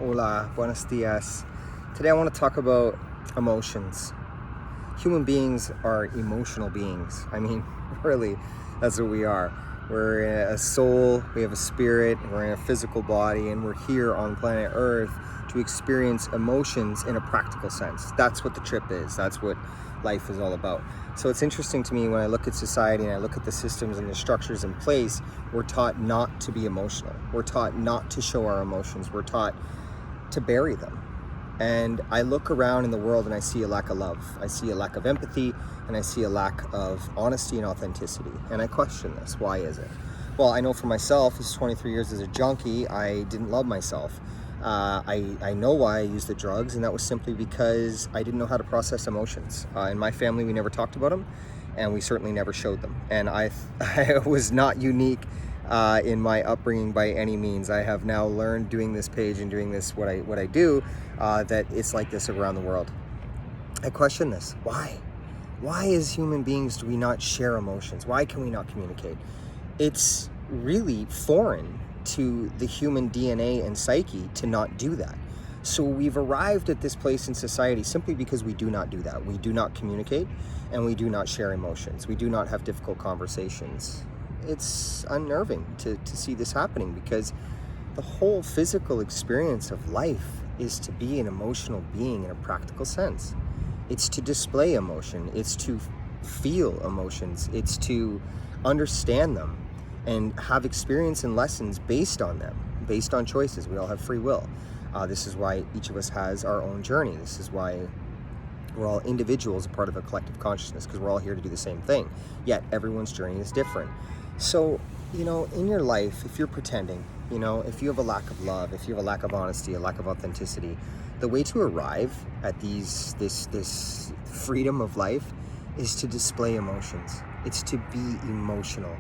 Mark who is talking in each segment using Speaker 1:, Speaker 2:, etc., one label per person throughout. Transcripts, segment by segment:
Speaker 1: Hola, buenos dias. Today I want to talk about emotions. Human beings are emotional beings. I mean, really, that's what we are. We're a soul, we have a spirit, we're in a physical body, and we're here on planet Earth to experience emotions in a practical sense. That's what the trip is. That's what life is all about. So it's interesting to me when I look at society and I look at the systems and the structures in place, we're taught not to be emotional. We're taught not to show our emotions. We're taught to bury them. And I look around in the world and I see a lack of love. I see a lack of empathy, and I see a lack of honesty and authenticity. And I question this. Why is it? Well, I know for myself, this 23 years as a junkie, I didn't love myself. I know why I used the drugs, and that was simply because I didn't know how to process emotions. In my family, we never talked about them, and we certainly never showed them. And I was not unique in my upbringing by any means. I have now learned doing this page and doing this what I do that it's like this around the world. I question this. Why as human beings do we not share emotions? Why can we not communicate? It's really foreign to the human DNA and psyche to not do that. So we've arrived at this place in society simply because we do not do that. We do not communicate, and we do not share emotions. We do not have difficult conversations. It's unnerving to see this happening, because the whole physical experience of life is to be an emotional being in a practical sense. It's to display emotion. It's to feel emotions. It's to understand them and have experience and lessons based on them, based on choices. We all have free will. This is why each of us has our own journey. This is why we're all individuals, a part of a collective consciousness, because we're all here to do the same thing. Yet everyone's journey is different. So, in your life, if you're pretending, if you have a lack of love, if you have a lack of honesty, a lack of authenticity, the way to arrive at this freedom of life is to display emotions. It's to be emotional.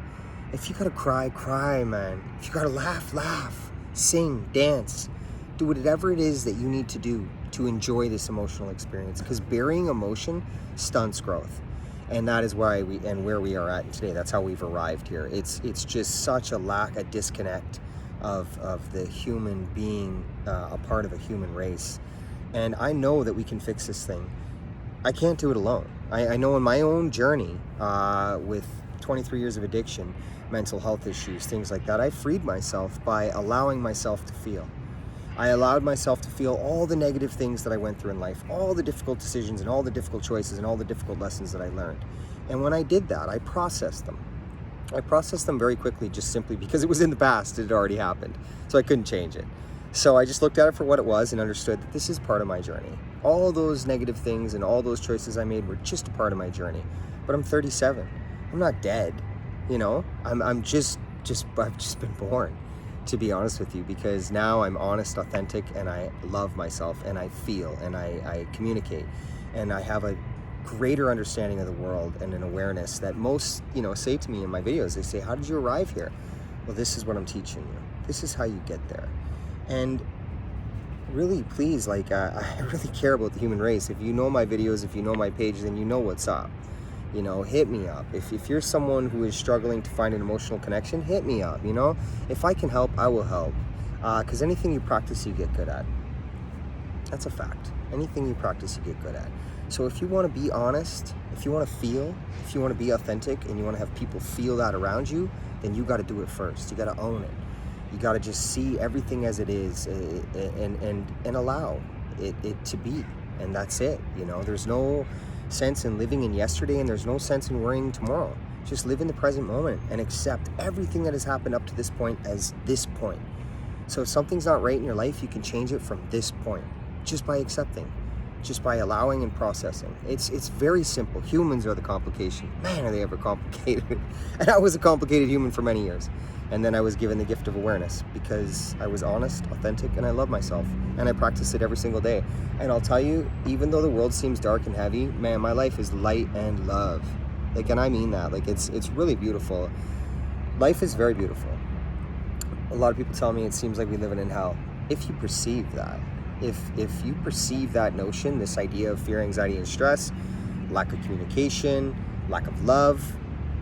Speaker 1: If you gotta cry, man. If you gotta laugh, sing, dance, do whatever it is that you need to do to enjoy this emotional experience, because burying emotion stunts growth. And that is why where we are at today. That's how we've arrived here. It's just such a disconnect of the human being, a part of a human race. And I know that we can fix this thing. I can't do it alone. I know in my own journey with 23 years of addiction, mental health issues, things like that, I freed myself by allowing myself to feel. I allowed myself to feel all the negative things that I went through in life, all the difficult decisions and all the difficult choices and all the difficult lessons that I learned. And when I did that, I processed them. I processed them very quickly, just simply because it was in the past. It had already happened. So I couldn't change it. So I just looked at it for what it was and understood that this is part of my journey. All those negative things and all those choices I made were just a part of my journey. But I'm 37. I'm not dead. I've just been born, to be honest with you, because now I'm honest, authentic, and I love myself, and I feel, and I communicate, and I have a greater understanding of the world and an awareness that most, say to me in my videos. They say, how did you arrive here? Well, this is what I'm teaching you. This is how you get there. And really, please, I really care about the human race. If you know my videos, if you know my page, then you know what's up. Hit me up. If you're someone who is struggling to find an emotional connection, hit me up. If I can help, I will help. Because anything you practice, you get good at. That's a fact. Anything you practice, you get good at. So if you want to be honest, if you want to feel, if you want to be authentic, and you want to have people feel that around you, then you got to do it first. You got to own it. You got to just see everything as it is, and allow it to be. And that's it. There's no sense in living in yesterday, and there's no sense in worrying tomorrow. Just live in the present moment and accept everything that has happened up to this point as this point. So if something's not right in your life, you can change it from this point, just by accepting, just by allowing and processing. It's very simple. Humans are the complication. Man, are they ever complicated. And I was a complicated human for many years. And then I was given the gift of awareness because I was honest, authentic, and I love myself. And I practice it every single day. And I'll tell you, even though the world seems dark and heavy, man, my life is light and love. And I mean that. It's really beautiful. Life is very beautiful. A lot of people tell me it seems like we live in hell. If you perceive that, if you perceive that notion, this idea of fear, anxiety, and stress, lack of communication, lack of love,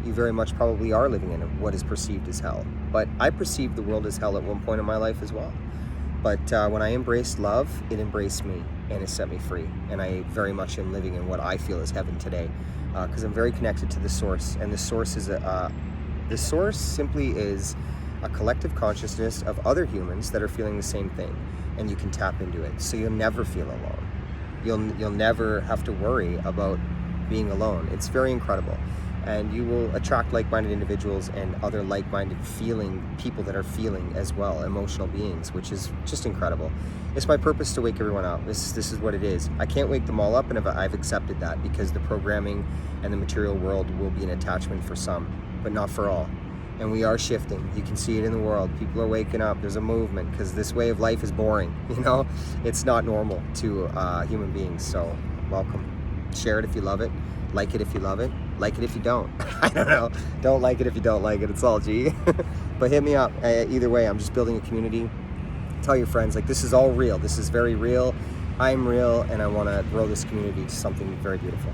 Speaker 1: you very much probably are living in what is perceived as hell. But I perceived the world as hell at one point in my life as well. But when I embraced love, it embraced me and it set me free. And I very much am living in what I feel is heaven today, because I'm very connected to the source. And the source simply is a collective consciousness of other humans that are feeling the same thing, and you can tap into it. So you'll never feel alone. You'll never have to worry about being alone. It's very incredible. And you will attract like-minded individuals and other like-minded people that are feeling as well, emotional beings, which is just incredible. It's my purpose to wake everyone up. This is what it is. I can't wake them all up, and I've accepted that, because the programming and the material world will be an attachment for some, but not for all. And we are shifting. You can see it in the world. People are waking up. There's a movement, because this way of life is boring. It's not normal to human beings. So welcome. Share it if you love it. Like it if you love it. Like it if you don't. I don't know. Don't like it if you don't like it. It's all G. But hit me up. Either way, I'm just building a community. Tell your friends, this is all real. This is very real. I'm real, and I want to grow this community to something very beautiful.